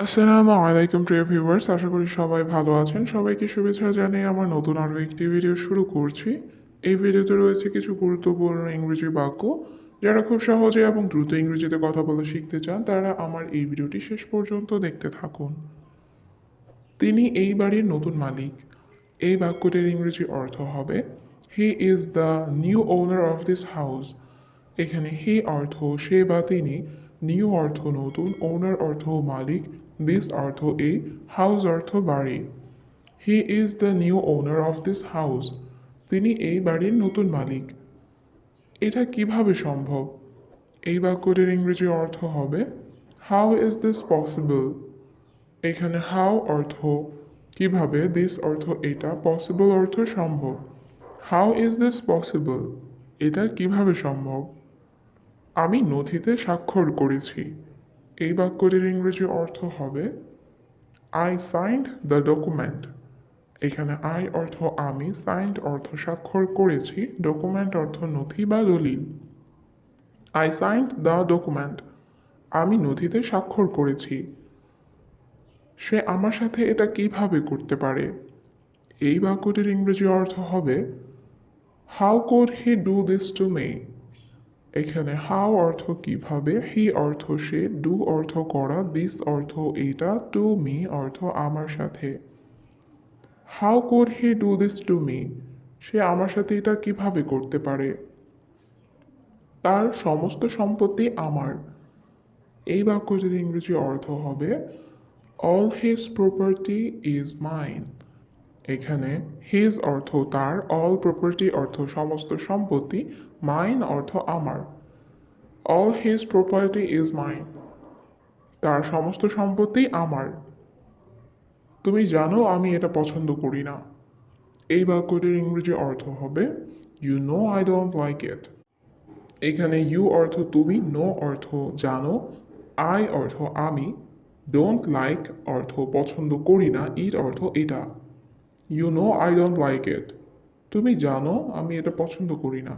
আসসালামু আলাইকুম প্রিয় ভিউয়ার্স, আশা করি সবাই ভালো আছেন। সবাইকে শুভেচ্ছা জানিয়ে আমার নতুন আরও একটি ভিডিও শুরু করছি। এই ভিডিওতে রয়েছে কিছু গুরুত্বপূর্ণ ইংরেজি বাক্য। যারা খুব সহজে এবং দ্রুত ইংরেজিতে কথা বলা শিখতে চান তারা আমার এই ভিডিওটি শেষ পর্যন্ত দেখতে থাকুন। তিনি এই বাড়ির নতুন মালিক। এই বাক্যটির ইংরেজি অর্থ হবে he is the new owner of this house. এখানে হি অর্থ সে বা তিনি, নিউ অর্থ নতুন, ওনার অর্থ মালিক, দিস অর্থ এই, হাউস অর্থ বাড়ি। He is the new owner of this house. তিনি এই বাড়ির নতুন মালিক। এটা কিভাবে সম্ভব? এই বাক্যটির ইংরেজি অর্থ হবে হাউ ইজ দিস পসিবল। এখানে হাউ অর্থ কিভাবে, দিস অর্থ এটা, পসিবল অর্থ সম্ভব। How is this possible? এটা কিভাবে সম্ভব? আমি নথিতে স্বাক্ষর করেছি। এই বাক্যটির ইংরেজি অর্থ হবে আই সাইন্ড দ্য ডকুমেন্ট। এখানে আই অর্থ আমি, সাইন্ড অর্থ স্বাক্ষর করেছি, ডকুমেন্ট অর্থ নথি বা দলিল। I signed the document. আমি নথিতে স্বাক্ষর করেছি। সে আমার সাথে এটা কিভাবে করতে পারে? এই বাক্যটির ইংরেজি অর্থ হবে how could he do this to me. এখানে হাউ অর্থ কিভাবে, হি অর্থ সে, ডু অর্থ করা, দিস অর্থ এটা, টু মি অর্থ আমার সাথে। How could he do this to me? সে আমার সাথে এটা কিভাবে করতে পারে? তার সমস্ত সম্পত্তি আমার। এই বাক্যটির ইংরেজি অর্থ হবে all his property is mine. এখানে হিজ অর্থ তার, অল প্রপার্টি অর্থ সমস্ত সম্পত্তি, মাইন অর্থ আমার। All his property is mine. তার সমস্ত সম্পত্তি আমার। তুমি জানো আমি এটা পছন্দ করি না। এই বাক্যটির ইংরেজি অর্থ হবে you know I don't like it. এখানে ইউ অর্থ তুমি, নো অর্থ জানো, আই অর্থ আমি, ডোন্ট লাইক অর্থ পছন্দ করি না, ইট অর্থ এটা। You know I don't like it. তুমি জানো আমি এটা পছন্দ করি না।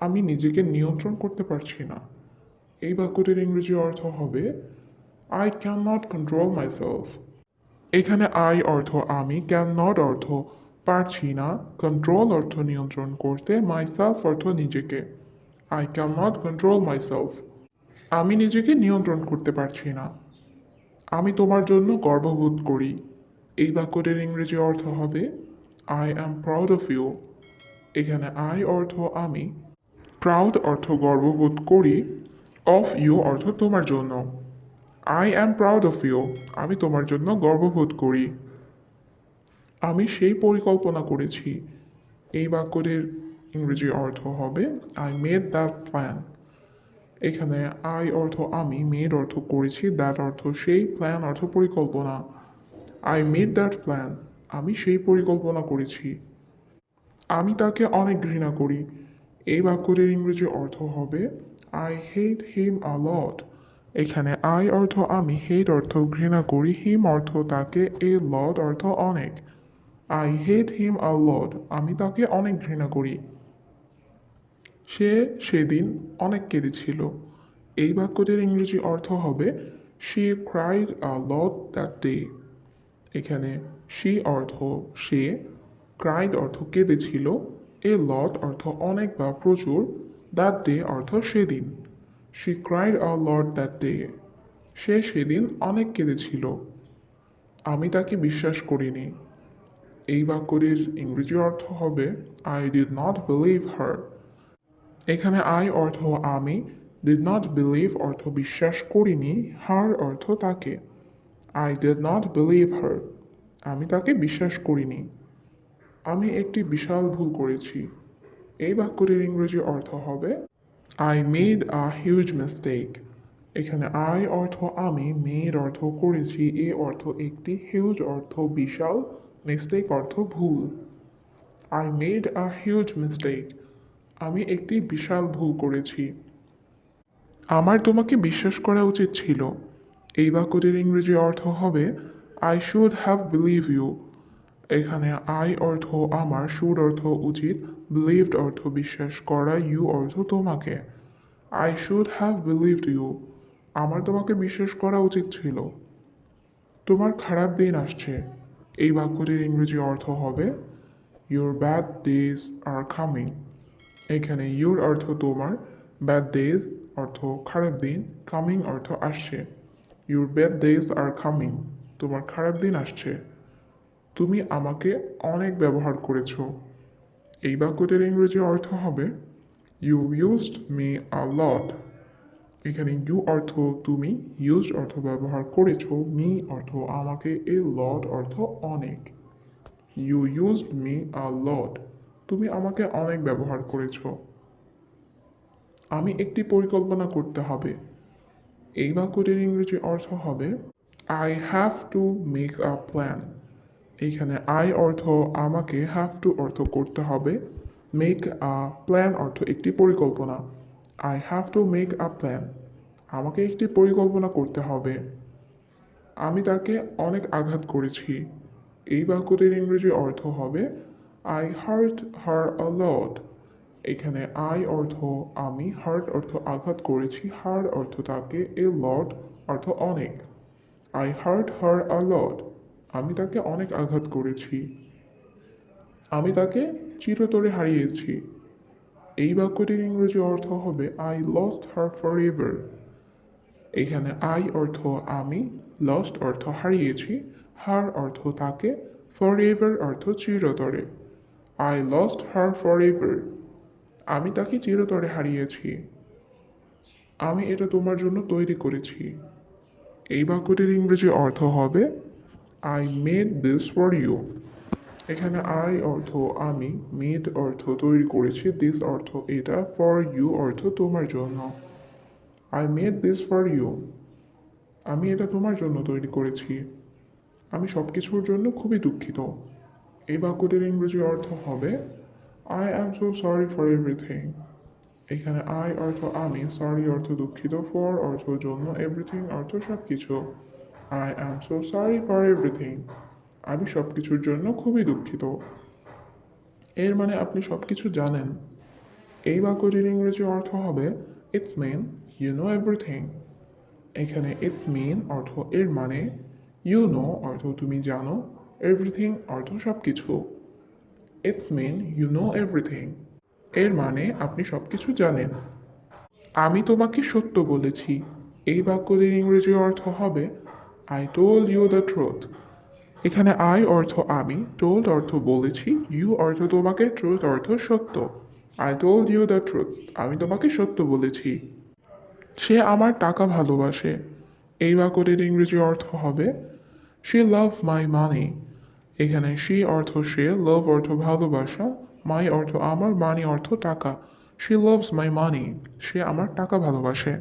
আমি নিজেকে নিয়ন্ত্রণ করতে পারছি না। এই বাক্যটির ইংরেজি অর্থ হবে I can not control myself. এখানে আই অর্থ আমি, ক্যান নট অর্থ পারছি না, কন্ট্রোল অর্থ নিয়ন্ত্রণ করতে, মাইসেলফ অর্থ নিজেকে। I can not control myself. আমি নিজেকে নিয়ন্ত্রণ করতে পারছি না। আমি তোমার জন্য গর্ববোধ করি। এই বাক্যটির ইংরেজি অর্থ হবে I am proud of you. এখানে আই অর্থ আমি, প্রাউড অর্থ গর্ববোধ করি, অফ ইউ অর্থ তোমার জন্য। I am proud of you. আমি তোমার জন্য গর্ববোধ করি। আমি সেই পরিকল্পনা করেছি। এই বাক্যটির ইংরেজি অর্থ হবে আই মেড দ্যাট প্ল্যান। এখানে আই অর্থ আমি, মেড অর্থ করেছি, দ্যাট অর্থ সেই, প্ল্যান অর্থ পরিকল্পনা। I made that plan. আমি সেই পরিকল্পনা করেছি। আমি তাকে অনেক ঘৃণা করি। এই বাক্যটির ইংরেজি অর্থ হবে আই হেট হিম আ লট। এখানে আই অর্থ আমি, হেট অর্থ ঘৃণা করি, হিম অর্থ তাকে, এ লট অর্থ অনেক। আই হেট হিম আ লট। আমি তাকে অনেক ঘৃণা করি। সে সেদিন অনেক কেঁদেছিল। এই বাক্যটির ইংরেজি অর্থ হবে she cried a lot that day. এখানে শি অর্থ সে, ক্রাইড অর্থ কেঁদেছিল, এ লট অর্থ অনেক বা প্রচুর, দ্যাট ডে অর্থ সেদিন। She cried a lot that day. সে সেদিন অনেক কেঁদেছিল। আমি তাকে বিশ্বাস করিনি। এই বাক্যটির ইংরেজি অর্থ হবে I did not believe her. এখানে আই অর্থ আমি, ডিড নট বিলিভ অর্থ বিশ্বাস করিনি, হার অর্থ তাকে। I did not believe her. আমি তাকে বিশ্বাস করিনি। আমি একটি বিশাল ভুল করেছি। এই বাক্যটির ইংরেজি অর্থ হবে I made a huge mistake. এখানে আই অর্থ আমি, মেড অর্থ করেছি, এ অর্থ একটি, হিউজ অর্থ বিশাল, মিস্টেক অর্থ ভুল। I made a huge mistake. আমি একটি বিশাল ভুল করেছি। আমার তোমাকে বিশ্বাস করা উচিত ছিল। এই বাক্যটির ইংরেজি অর্থ হবে I should have believe you. এখানে আই অর্থ আমার, শুড অর্থ উচিত, বিলিভড অর্থ বিশ্বাস করা, ইউ অর্থ তোমাকে। I should have believed you. আমার তোমাকে বিশ্বাস করা উচিত ছিল। তোমার খারাপ দিন আসছে। এই বাক্যটির ইংরেজি অর্থ হবে your bad days are coming. এখানে ইউর অর্থ তোমার, ব্যাড ডেজ অর্থ খারাপ দিন, কামিং অর্থ আসছে। Your bad days are coming, তোমার খারাপ দিন আসছে। তুমি আমাকে অনেক ব্যবহার করেছো। এই বাক্যটির ইংরেজি অর্থ হবে ইউ ইউজড মি আ লট। এখানে ইউ অর্থ তুমি, ইউজড অর্থ ব্যবহার করেছো, মি অর্থ আমাকে, এ লট অর্থ অনেক। ইউ ইউজড মি আ লট, তুমি আমাকে অনেক ব্যবহার করেছো। আমি একটি পরিকল্পনা করতে হবে। এই বাক্যটির ইংরেজি অর্থ হবে I have to make a plan. এইখানে আই অর্থ আমাকে, হ্যাভ টু অর্থ করতে হবে, মেক আ প্ল্যান অর্থ একটি পরিকল্পনা। I have to make a plan, আমাকে একটি পরিকল্পনা করতে হবে। আমি তাকে অনেক আঘাত করেছি। এই বাক্যটির ইংরেজি অর্থ হবে আই হার্ট হার আ লট। এখানে আই অর্থ আমি, হার্ট অর্থ আঘাত করেছি, হার অর্থ তাকে, এ লট অর্থ অনেক। আই হার্ট হার আ লট, আমি তাকে অনেক আঘাত করেছি। আমি তাকে চিরতরে হারিয়েছি। এই বাক্যটির ইংরেজি অর্থ হবে I lost her for ever. এখানে আই অর্থ আমি, লস্ট অর্থ হারিয়েছি, হার অর্থ তাকে, ফর এভার অর্থ চিরতরে। I lost her for ever, আমি তাকে চিরতরে হারিয়েছি। আমি এটা তোমার জন্য তৈরি করেছি। এই বাক্যটির ইংরেজি অর্থ হবে I made this for you. এখানে আই অর্থ আমি, মেড অর্থ তৈরি করেছি, দিস অর্থ এটা, ফর ইউ অর্থ তোমার জন্য। I made this for you, আমি এটা তোমার জন্য তৈরি করেছি। আমি সব কিছুর জন্য খুবই দুঃখিত। এই বাক্যটির ইংরেজি অর্থ হবে I am so sorry for everything. এখানে আই অর্থ আমি, সরি অর্থ দুঃখিত, ফর অর্থ জন্য, এভরিথিং অর্থ সব কিছু। I am so sorry for everything, আমি সব কিছুর জন্য খুবই দুঃখিত। এর মানে আপনি সব কিছু জানেন। এই বাক্যটির ইংরেজি অর্থ হবে it's mean you know everything. এখানে ইটস মিন অর্থ এর মানে, ইউ নো অর্থ তুমি জানো, এভরিথিং অর্থ সব কিছু। It's mean you know everything, এর মানে আপনি সব কিছু জানেন। আমি তোমাকে সত্য বলেছি। এই বাক্যটির ইংরেজি অর্থ হবে I told you the truth. এখানে আই অর্থ আমি, টোল্ড অর্থ বলেছি, ইউ অর্থ তোমাকে, ট্রুথ অর্থ সত্য। I told you the truth, আমি তোমাকে সত্য বলেছি। সে আমার টাকা ভালোবাসে। এই বাক্যটির ইংরেজি অর্থ হবে শি লাভ মাই মানি। এখানে শি অর্থ সে, লাভ অর্থ ভালোবাসা, মাই অর্থ আমার, মানি অর্থ টাকা। শি লাভস মাই মানি, সে আমার টাকা ভালোবাসে।